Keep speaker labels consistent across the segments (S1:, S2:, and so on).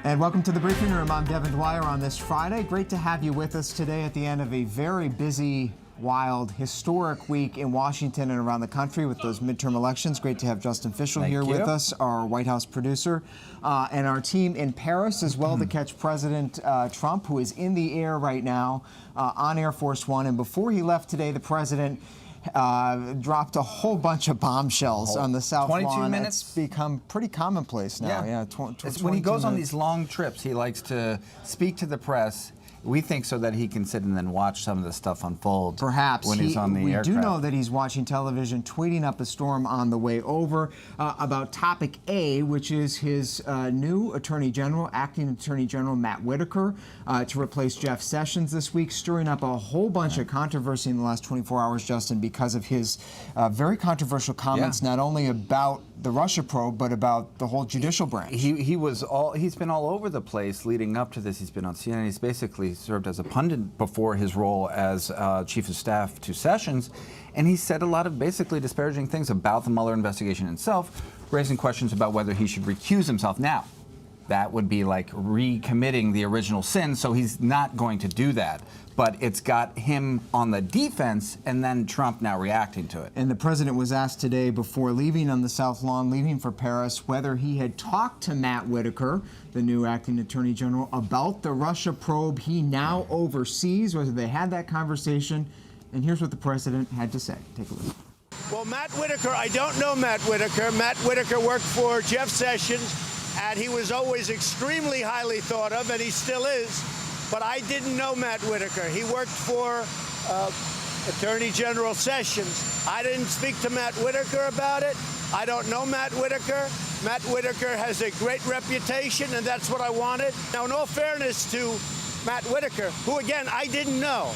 S1: And welcome to the Briefing Room. I'm Devin Dwyer on this Friday. Great to have you with us today at the end of a very busy, wild, historic week in Washington and around the country with those midterm elections. Great to have Justin Fischel here with us, our White House producer, and our team in Paris as well to catch President Trump, who is in the air right now on Air Force One. And before he left today, the president dropped a whole bunch of bombshells on the South
S2: 22
S1: Lawn.
S2: minutes?
S1: It's become pretty commonplace now. Yeah,
S2: when he goes on these long trips, he likes to speak to the press. We think so that he can sit and then watch some of the stuff unfold.
S1: Perhaps.
S2: When he's on the aircraft.
S1: We do know that he's watching television, tweeting up a storm on the way over about topic A, which is his new Attorney General, Acting Attorney General Matt Whitaker, to replace Jeff Sessions this week, stirring up a whole bunch of controversy in the last 24 hours, Justin, because of his very controversial comments, not only about the Russia probe, but about the whole judicial branch.
S2: He's been all over the place leading up to this. He's been on CNN. He's basically served as a pundit before his role as chief of staff to Sessions, and he said a lot of basically disparaging things about the Mueller investigation itself, raising questions about whether he should recuse himself. Now, that would be like recommitting the original sin, so he's not going to do that. But it's got him on the defense and then Trump now reacting to it.
S1: And the president was asked today before leaving on the South Lawn, leaving for Paris, whether he had talked to Matt Whitaker, the new acting attorney general, about the Russia probe he now oversees, whether they had that conversation. And here's what the president had to say. Take a look.
S3: Well, Matt Whitaker, I don't know Matt Whitaker. Matt Whitaker worked for Jeff Sessions, and he was always extremely highly thought of, and he still is. But I didn't know Matt Whitaker. He worked for Attorney General Sessions. I didn't speak to Matt Whitaker about it. I don't know Matt Whitaker. Matt Whitaker has a great reputation, and that's what I wanted. Now, in all fairness to Matt Whitaker, who, again, I didn't know,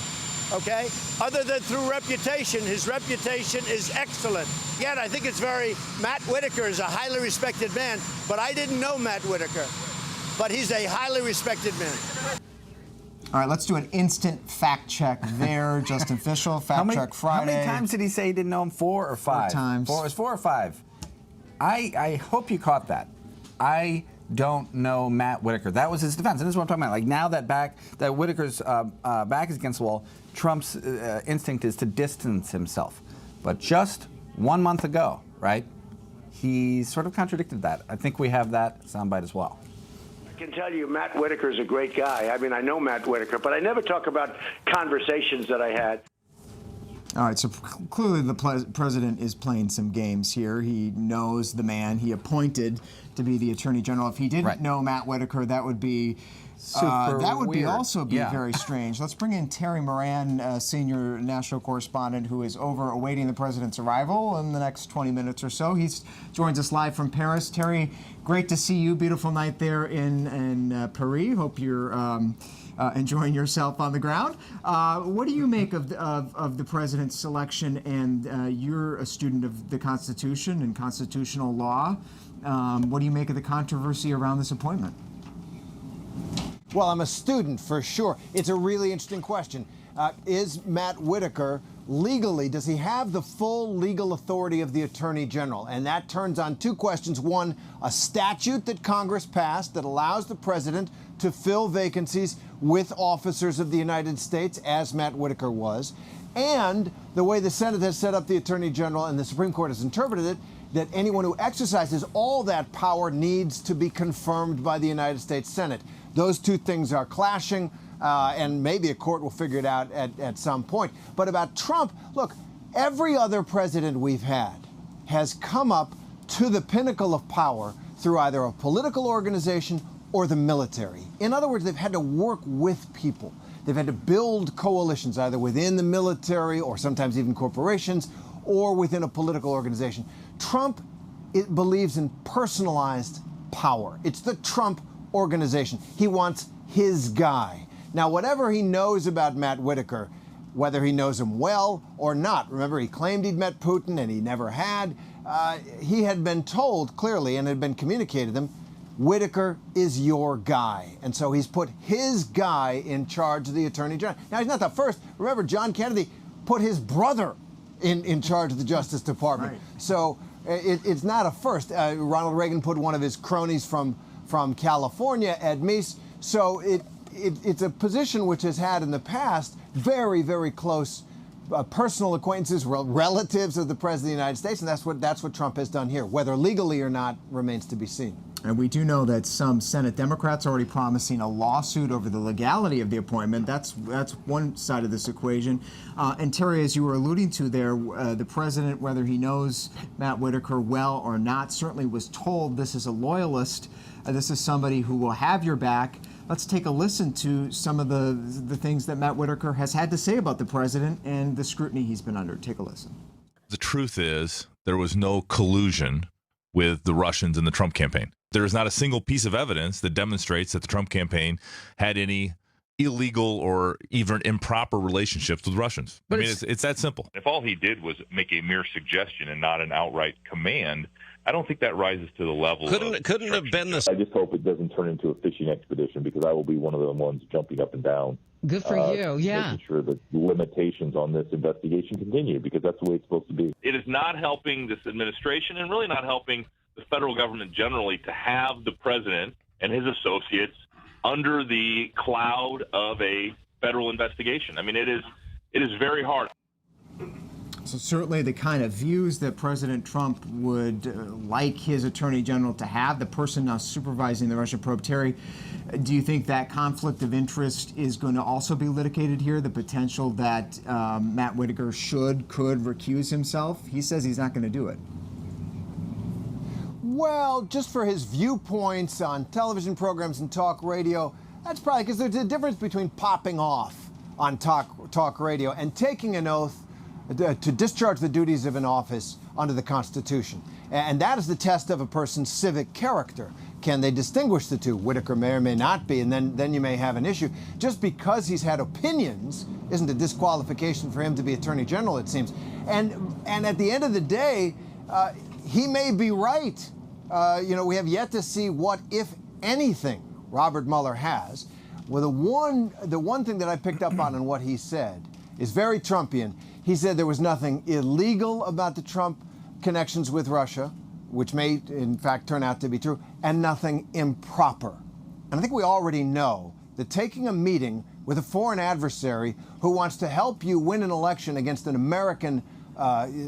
S3: okay? Other than through reputation, his reputation is excellent. Again, I think it's Matt Whitaker is a highly respected man, but I didn't know Matt Whitaker. But he's a highly respected man.
S1: All right, let's do an instant fact check there. Justin Fischel, Fact Check Friday.
S2: How many times did he say he didn't know him? 4 or 5?
S1: 4 times.
S2: It was 4 or 5. I hope you caught that. I don't know Matt Whitaker. That was his defense, and this is what I'm talking about. Like now that Whitaker's back is against the wall, Trump's instinct is to distance himself. But just 1 month ago, right, he sort of contradicted that. I think we have that soundbite as well.
S3: I can tell you Matt Whitaker is a great guy. I mean, I know Matt Whitaker, but I never talk about conversations that I had.
S1: All right, so clearly the president is playing some games here. He knows the man he appointed to be the attorney general. If he didn't know Matt Whitaker, that would be
S2: weird.
S1: Very strange. Let's bring in Terry Moran, senior national correspondent, who is awaiting the president's arrival in the next 20 minutes or so. He joins us live from Paris. Terry, great to see you. Beautiful night there in Paris. Hope you're enjoying yourself on the ground. What do you make of the president's selection? And you're a student of the Constitution and constitutional law. What do you make of the controversy around this appointment?
S4: Well, I'm a student for sure. It's a really interesting question. Is Matt Whitaker legally, does he have the full legal authority of the Attorney General? And that turns on 2 questions. One, a statute that Congress passed that allows the president to fill vacancies with officers of the United States, as Matt Whitaker was, and the way the Senate has set up the Attorney General and the Supreme Court has interpreted it, that anyone who exercises all that power needs to be confirmed by the United States Senate. Those 2 things are clashing, and maybe a court will figure it out at some point. But about Trump, look, every other president we've had has come up to the pinnacle of power through either a political organization or the military. In other words, they've had to work with people. They've had to build coalitions either within the military or sometimes even corporations or within a political organization. Trump believes in personalized power. It's the Trump organization. He wants his guy. Now, whatever he knows about Matt Whitaker, whether he knows him well or not, remember he claimed he'd met Putin and he never had, he had been told clearly and had been communicated to them, Whitaker is your guy. And so he's put his guy in charge of the Attorney General. Now, he's not the first. Remember, John Kennedy put his brother in charge of the Justice Department. Right. So it's not a first. Ronald Reagan put one of his cronies from from California, Ed Meese. So it's a position which has had in the past very, very close personal acquaintances, relatives of the President of the United States, and that's what Trump has done here. Whether legally or not remains to be seen.
S1: And we do know that some Senate Democrats are already promising a lawsuit over the legality of the appointment. That's one side of this equation. And Terry, as you were alluding to there, the president, whether he knows Matt Whitaker well or not, certainly was told this is a loyalist. This is somebody who will have your back. Let's take a listen to some of the things that Matt Whitaker has had to say about the president and the scrutiny he's been under. Take a listen.
S5: The truth is there was no collusion with the Russians in the Trump campaign. There is not a single piece of evidence that demonstrates that the Trump campaign had any illegal or even improper relationships with Russians. But I mean, it's that simple.
S6: If all he did was make a mere suggestion and not an outright command, I don't think that rises to the level.
S7: Couldn't have been this.
S8: I just hope it doesn't turn into a fishing expedition, because I will be one of the ones jumping up and down.
S9: Good for you, yeah.
S8: Making sure that limitations on this investigation continue, because that's the way it's supposed to be.
S6: It is not helping this administration and really not helping the federal government generally to have the president and his associates under the cloud of a federal investigation. I mean, it is very hard.
S1: So certainly the kind of views that President Trump would like his attorney general to have, the person now supervising the Russian probe. Terry, do you think that conflict of interest is going to also be litigated here? The potential that Matt Whitaker could recuse himself? He says he's not going to do it.
S4: Well, just for his viewpoints on television programs and talk radio, that's probably because there's a difference between popping off on talk radio and taking an oath to discharge the duties of an office under the Constitution. And that is the test of a person's civic character. Can they distinguish the two? Whitaker may or may not be, and then you may have an issue. Just because he's had opinions isn't a disqualification for him to be Attorney General, it seems. And at the end of the day, he may be right. We have yet to see what, if anything, Robert Mueller has. Well, the one thing that I picked up on what he said is very Trumpian. He said there was nothing illegal about the Trump connections with Russia, which may, in fact, turn out to be true, and nothing improper. And I think we already know that taking a meeting with a foreign adversary who wants to help you win an election against an American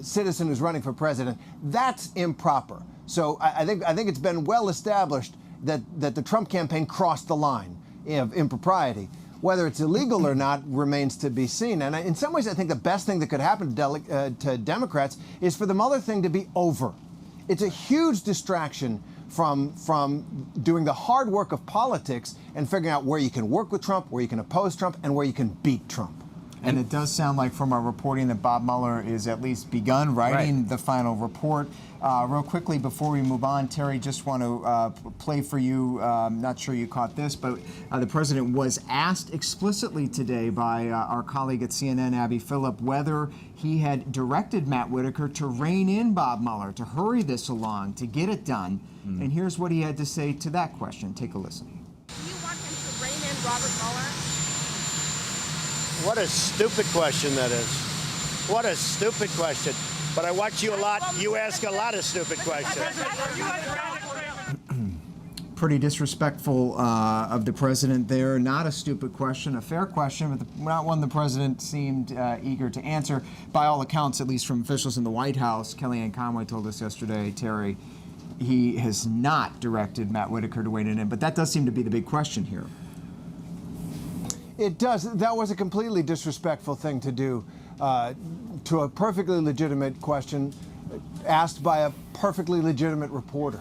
S4: citizen who's running for president, that's improper. So I think it's been well established that the Trump campaign crossed the line of impropriety. Whether it's illegal or not remains to be seen. And in some ways, I think the best thing that could happen to Democrats is for the Mueller thing to be over. It's a huge distraction from doing the hard work of politics and figuring out where you can work with Trump, where you can oppose Trump, and where you can beat Trump.
S1: And it does sound like from our reporting that Bob Mueller is at least begun writing the final report. Real quickly before we move on, Terry, just want to play for you. Not sure you caught this, but the president was asked explicitly today by our colleague at CNN, Abby Phillip, whether he had directed Matt Whitaker to rein in Bob Mueller, to hurry this along, to get it done. And here's what he had to say to that question. Take a listen.
S10: Do you want him to rein in Robert Mueller?
S3: What a stupid question that is. What a stupid question. But I watch you a lot. You ask a lot of stupid questions.
S1: Pretty disrespectful of the president there. Not a stupid question, a fair question, but not one the president seemed eager to answer. By all accounts, at least from officials in the White House, Kellyanne Conway told us yesterday, Terry, he has not directed Matt Whitaker to weigh in, but that does seem to be the big question here.
S4: It does. That was a completely disrespectful thing to do to a perfectly legitimate question asked by a perfectly legitimate reporter.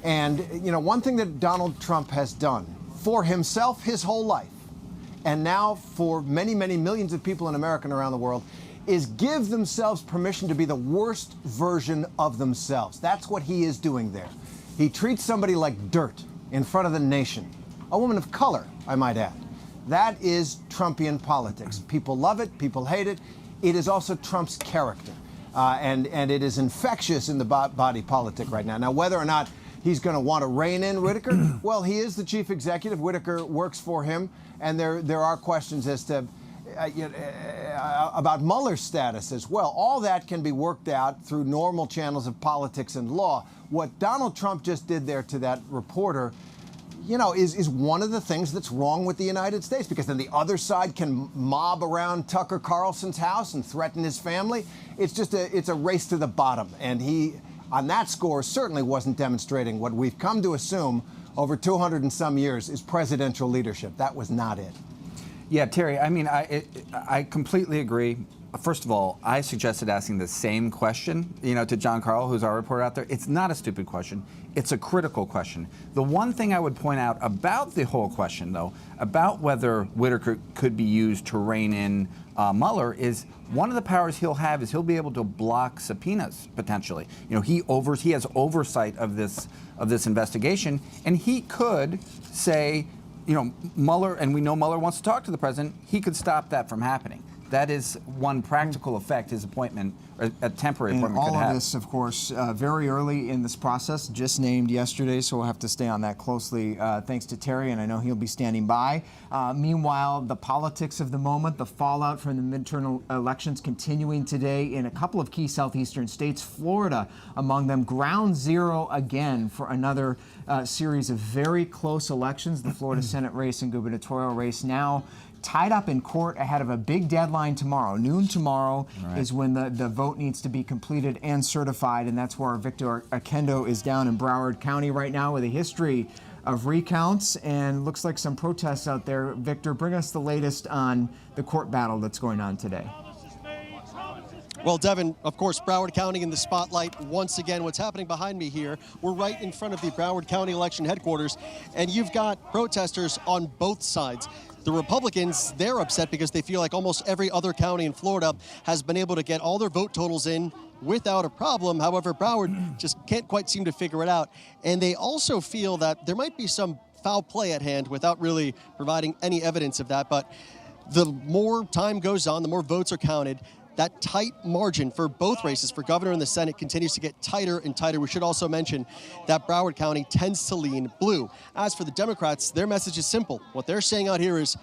S4: And, one thing that Donald Trump has done for himself his whole life, and now for many, many millions of people in America and around the world, is give themselves permission to be the worst version of themselves. That's what he is doing there. He treats somebody like dirt in front of the nation, a woman of color, I might add. That is Trumpian politics. People love it, people hate it. It is also Trump's character. And it is infectious in the body politic right now. Now, whether or not he's going to want to rein in Whitaker, well, he is the chief executive. Whitaker works for him. And there are questions as to about Mueller's status as well. All that can be worked out through normal channels of politics and law. What Donald Trump just did there to that reporter, is one of the things that's wrong with the United States, because then the other side can mob around Tucker Carlson's house and threaten his family. It's a race to the bottom. And he, on that score, certainly wasn't demonstrating what we've come to assume over 200 and some years is presidential leadership. That was not it.
S2: Yeah, Terry, I mean, I completely agree. First of all, I suggested asking the same question, to John Carl, who's our reporter out there. It's not a stupid question. It's a critical question. The one thing I would point out about the whole question, though, about whether Whitaker could be used to rein in Mueller, is one of the powers he'll have is he'll be able to block subpoenas potentially. He has oversight of this investigation, and he could say, Mueller, and we know Mueller wants to talk to the president. He could stop that from happening. That is one practical effect his appointment, or a temporary appointment, could have.
S1: And all of this, of course, very early in this process, just named yesterday, so we'll have to stay on that closely, thanks to Terry, and I know he'll be standing by. Meanwhile, the politics of the moment, the fallout from the midterm elections continuing today in a couple of key southeastern states, Florida among them, ground zero again for another series of very close elections. The Florida Senate race and gubernatorial race now tied up in court ahead of a big deadline tomorrow. Noon tomorrow is when the vote needs to be completed and certified, and that's where Victor Oquendo is down in Broward County right now with a history of recounts and looks like some protests out there. Victor, bring us the latest on the court battle that's going on today.
S7: Well, Devin, of course, Broward County in the spotlight once again. What's happening behind me here, we're right in front of the Broward County election headquarters, and you've got protesters on both sides. The Republicans, they're upset because they feel like almost every other county in Florida has been able to get all their vote totals in without a problem. However, Broward just can't quite seem to figure it out. And they also feel that there might be some foul play at hand without really providing any evidence of that. But the more time goes on, the more votes are counted. That tight margin for both races, for governor and the Senate, continues to get tighter and tighter. We should also mention that Broward County tends to lean blue. As for the Democrats, their message is simple. What they're saying out here is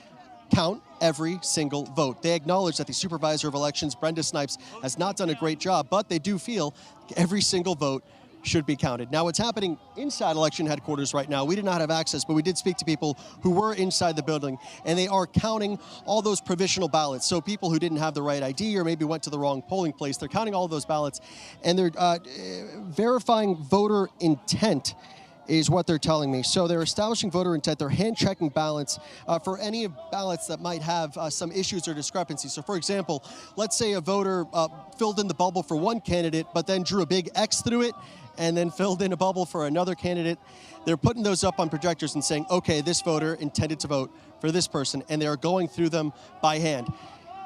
S7: count every single vote. They acknowledge that the supervisor of elections, Brenda Snipes, has not done a great job, but they do feel every single vote should be counted. Now, what's happening inside election headquarters right now, we did not have access, but we did speak to people who were inside the building, and they are counting all those provisional ballots. So people who didn't have the right ID or maybe went to the wrong polling place, they're counting all of those ballots, and they're verifying voter intent is what they're telling me. So they're establishing voter intent. They're hand-checking ballots for any ballots that might have some issues or discrepancies. So, for example, let's say a voter filled in the bubble for one candidate, but then drew a big X through it, and then filled in a bubble for another candidate. They're putting those up on projectors and saying, okay, this voter intended to vote for this person, and they're going through them by hand.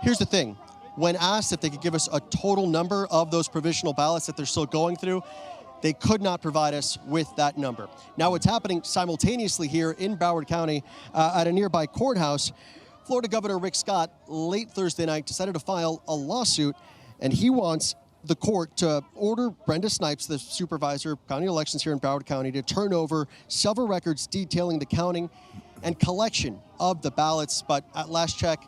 S7: Here's the thing. When asked if they could give us a total number of those provisional ballots that they're still going through, they could not provide us with that number. Now, what's happening simultaneously here in Broward County at a nearby courthouse, Florida Governor Rick Scott, late Thursday night, decided to file a lawsuit, and he wants the court to order Brenda Snipes, the supervisor of county elections here in Broward County, to turn over several records detailing the counting and collection of the ballots. But at last check,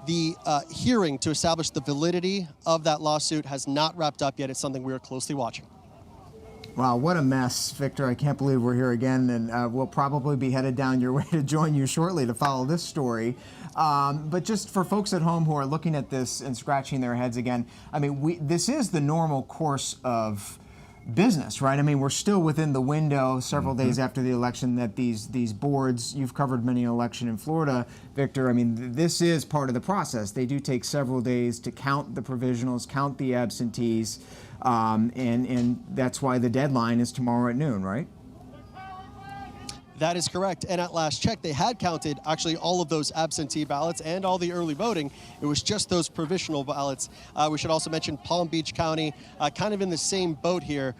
S7: the hearing to establish the validity of that lawsuit has not wrapped up yet. It's something we are closely watching.
S1: Wow, what a mess, Victor. I can't believe we're here again, and we'll probably be headed down your way to join you shortly to follow this story. But just for folks at home who are looking at this and scratching their heads again, I mean, this is the normal course of business, right? I mean, we're still within the window several days after the election that these boards, you've covered many an election in Florida, Victor. I mean, this is part of the process. They do take several days to count the provisionals, count the absentees, and that's why the deadline is tomorrow at noon, right?
S7: That is correct. And at last check, they had counted actually all of those absentee ballots and all the early voting. It was just those provisional ballots. We should also mention Palm Beach County, kind of in the same boat here.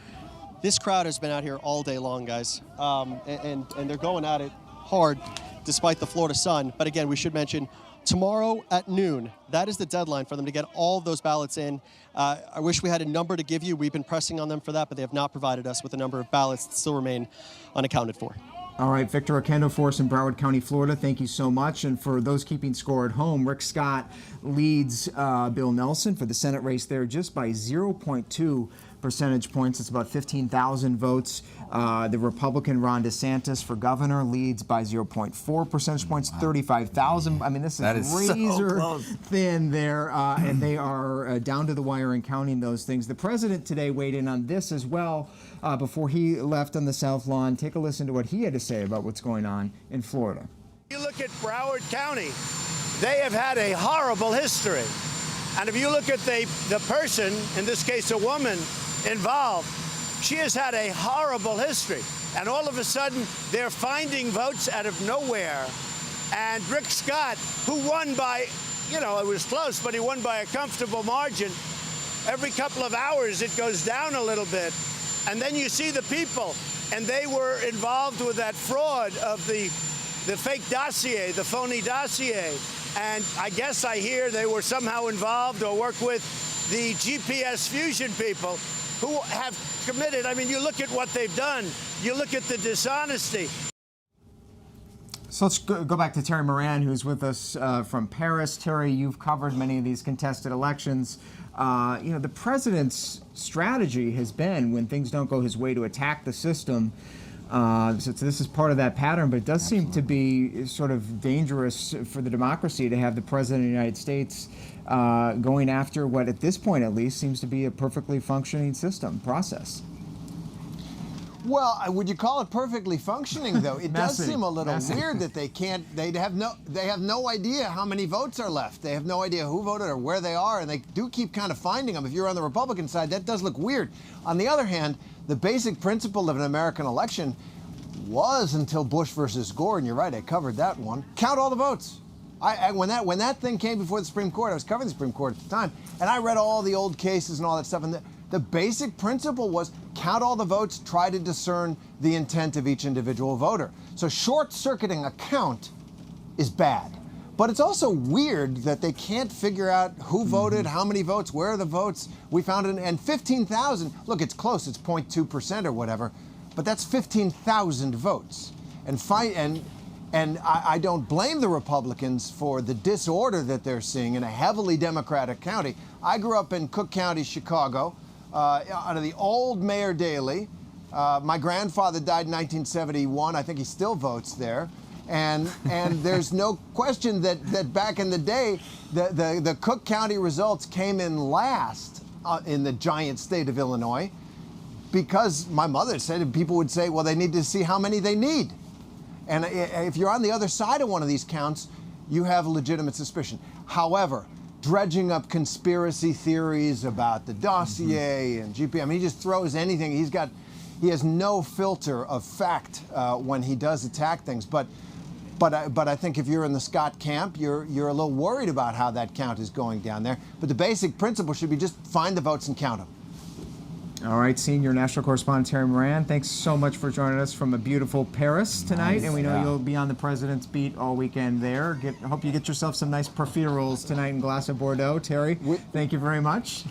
S7: This crowd has been out here all day long, guys, and they're going at it hard despite the Florida sun. But again, we should mention tomorrow at noon, that is the deadline for them to get all of those ballots in. I wish we had a number to give you. We've been pressing on them for that, but they have not provided us with a number of ballots that still remain unaccounted for.
S1: All right, Victor Oquendo for us in Broward County, Florida. Thank you so much. And for those keeping score at home, Rick Scott leads Bill Nelson for the Senate race there just by 0.2 percentage points. It's about 15,000 votes. The Republican Ron DeSantis for governor leads by 0.4 percentage points, 35,000. I mean, this is razor thin there, and they are down to the wire in counting those things. The president today weighed in on this as well before he left on the South Lawn. Take a listen to what he had to say about what's going on in Florida.
S3: You look at Broward County, they have had a horrible history. And if you look at the person, in this case a woman, involved, she has had a horrible history. And all of a sudden, they're finding votes out of nowhere. And Rick Scott, who won by, it was close, but he won by a comfortable margin. Every couple of hours, it goes down a little bit. And then you see the people, and they were involved with that fraud of the fake dossier, the phony dossier. And I guess I hear they were somehow involved or work with the GPS fusion people who have committed. I mean, you look at what they've done. You look at the dishonesty.
S1: So let's go back to Terry Moran, who's with us from Paris. Terry, you've covered many of these contested elections. The president's strategy has been, when things don't go his way, to attack the system. So this is part of that pattern, but it does seem to be sort of dangerous for the democracy to have the president of the United States going after what, at this point at least, seems to be a perfectly functioning process.
S4: Well, would you call it perfectly functioning, though? It does seem a little weird that they have no idea how many votes are left. They have no idea who voted or where they are, and they do keep kind of finding them. If you're on the Republican side, that does look weird. On the other hand, the basic principle of an American election was, until Bush versus Gore, and you're right, I covered that one, count all the votes. When that thing came before the Supreme Court, I was covering the Supreme Court at the time, and I read all the old cases and all that stuff, and the basic principle was count all the votes, try to discern the intent of each individual voter. So short-circuiting a count is bad. But it's also weird that they can't figure out who voted, how many votes, where are the votes. We found it, and 15,000, look, it's close, it's 0.2% or whatever, but that's 15,000 votes. And I don't blame the Republicans for the disorder that they're seeing in a heavily Democratic county. I grew up in Cook County, Chicago, under the old Mayor Daley. My grandfather died in 1971. I think he still votes there. And there's no question that back in the day, the Cook County results came in last in the giant state of Illinois, because my mother said, people would say, well, they need to see how many they need. And if you're on the other side of one of these counts, you have legitimate suspicion. However, dredging up conspiracy theories about the dossier and GP, I mean, he just throws anything. He has no filter of fact when he does attack things. But I think if you're in the Scott camp, you're a little worried about how that count is going down there. But the basic principle should be just find the votes and count them.
S1: All right, senior national correspondent Terry Moran, thanks so much for joining us from a beautiful Paris tonight. Nice, and we know you'll be on the president's beat all weekend there. Hope you get yourself some nice profiteroles tonight in Glass of Bordeaux. Terry, thank you very much.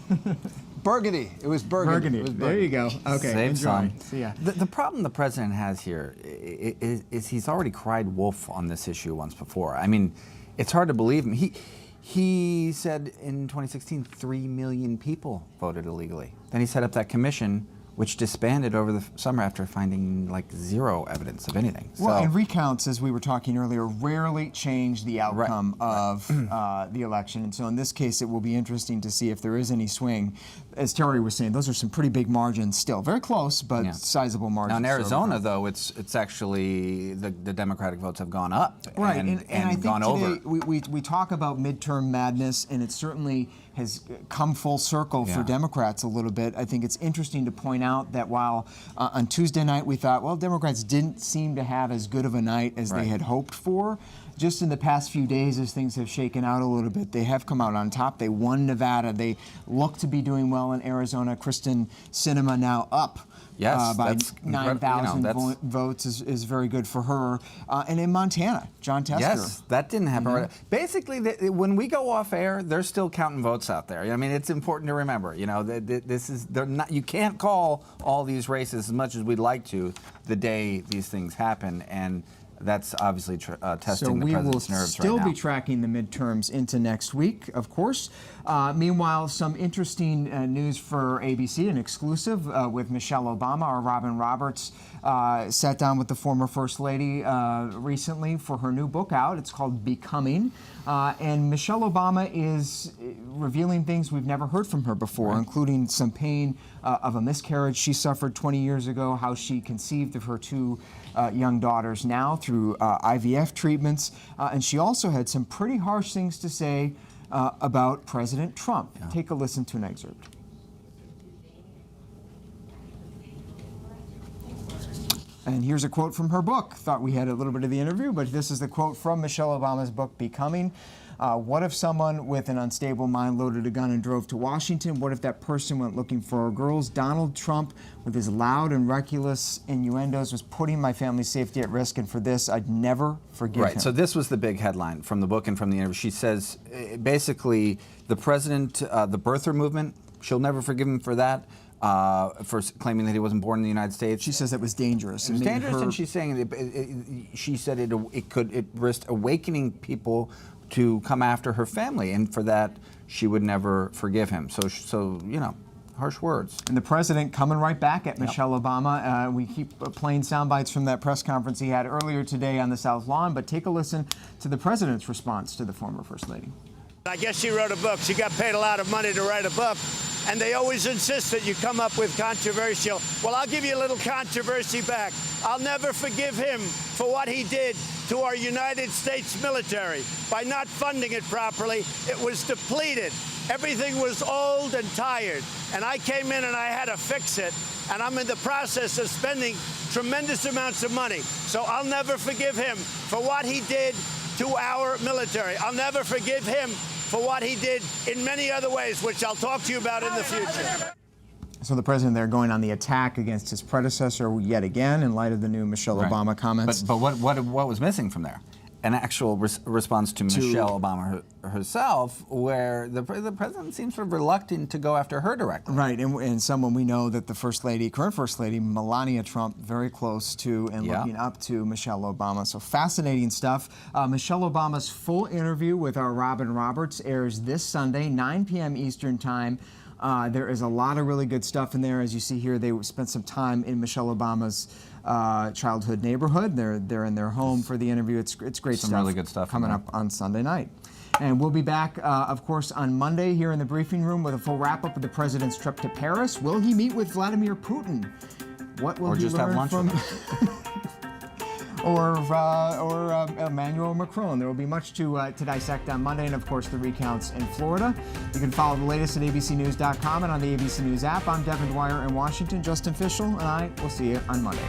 S4: Burgundy. It was Burgundy. It was Burgundy.
S1: There you go. Okay,
S2: Same
S1: enjoy.
S2: song.
S1: See ya.
S2: The problem the president has here is he's already cried wolf on this issue once before. I mean, it's hard to believe him. He said in 2016, 3 million people voted illegally. Then he set up that commission, which disbanded over the summer after finding like zero evidence of anything.
S1: Well, and recounts, as we were talking earlier, rarely change the outcome of the election. And so in this case, it will be interesting to see if there is any swing. As Terry was saying, those are some pretty big margins still. Very close, but sizable margins.
S2: Now in Arizona, though, it's actually the Democratic votes have gone up.
S1: Right,
S2: and
S1: I think
S2: gone
S1: today
S2: over.
S1: we talk about midterm madness, and it certainly has come full circle for Democrats a little bit. I think it's interesting to point out that while on Tuesday night we thought, well, Democrats didn't seem to have as good of a night as they had hoped for, just in the past few days as things have shaken out a little bit, they have come out on top. They won Nevada. They look to be doing well in Arizona. Kristen Sinema now up.
S2: Yes,
S1: by 9,000 votes is very good for her. And in Montana, John Tester.
S2: Yes, that didn't happen. Right. Basically, when we go off air, they're still counting votes out there. I mean, it's important to remember. You know, they're not. You can't call all these races as much as we'd like to the day these things happen. And That's obviously testing
S1: So
S2: the
S1: we will
S2: president's nerves
S1: still
S2: right now.
S1: be tracking the midterms into next week, of course. Meanwhile, some interesting news for ABC, an exclusive with Michelle Obama. Our Robin Roberts sat down with the former First Lady recently for her new book out. It's called Becoming. And Michelle Obama is revealing things we've never heard from her before, including some pain of a miscarriage she suffered 20 years ago, how she conceived of her two young daughters now through IVF treatments. And she also had some pretty harsh things to say about President Trump. Yeah. Take a listen to an excerpt. And here's a quote from her book. Thought we had a little bit of the interview, but this is the quote from Michelle Obama's book, Becoming. What if someone with an unstable mind loaded a gun and drove to Washington? What if that person went looking for our girls? Donald Trump, with his loud and reckless innuendos, was putting my family's safety at risk, and for this, I'd never forgive him.
S2: Right, so this was the big headline from the book and from the interview. She says, basically, the president, the birther movement, she'll never forgive him for that. For claiming that he wasn't born in the United States.
S1: She says that was dangerous.
S2: It was dangerous, and she's saying she said it risked awakening people to come after her family, and for that she would never forgive him. So you know, harsh words.
S1: And the president coming right back at Michelle Obama. We keep playing sound bites from that press conference he had earlier today on the South Lawn, but take a listen to the president's response to the former First Lady.
S3: I guess she wrote a book. She got paid a lot of money to write a book. And they always insist that you come up with controversial. Well, I'll give you a little controversy back. I'll never forgive him for what he did to our United States military. By not funding it properly, it was depleted. Everything was old and tired. And I came in and I had to fix it. And I'm in the process of spending tremendous amounts of money. So I'll never forgive him for what he did to our military. I'll never forgive him for what he did in many other ways, which I'll talk to you about in the future.
S1: So the president there going on the attack against his predecessor yet again in light of the new Michelle Obama comments.
S2: But what was missing from there? An actual response to Michelle Obama herself, where the president seems sort of reluctant to go after her directly.
S1: Right, and someone we know that the current First Lady, Melania Trump, very close to and looking up to Michelle Obama. So fascinating stuff. Michelle Obama's full interview with our Robin Roberts airs this Sunday, 9 p.m. Eastern Time. There is a lot of really good stuff in there. As you see here, they spent some time in Michelle Obama's childhood neighborhood. They're in their home for the interview. It's great stuff.
S2: Some really good stuff
S1: coming up on Sunday night. And we'll be back, of course, on Monday here in the briefing room with a full wrap-up of the president's trip to Paris. Will he meet with Vladimir Putin? What will he learn from... or Emmanuel Macron. There will be much to dissect on Monday, and of course the recounts in Florida. You can follow the latest at abcnews.com and on the ABC News app. I'm Devin Dwyer in Washington. Justin Fischel and I will see you on Monday.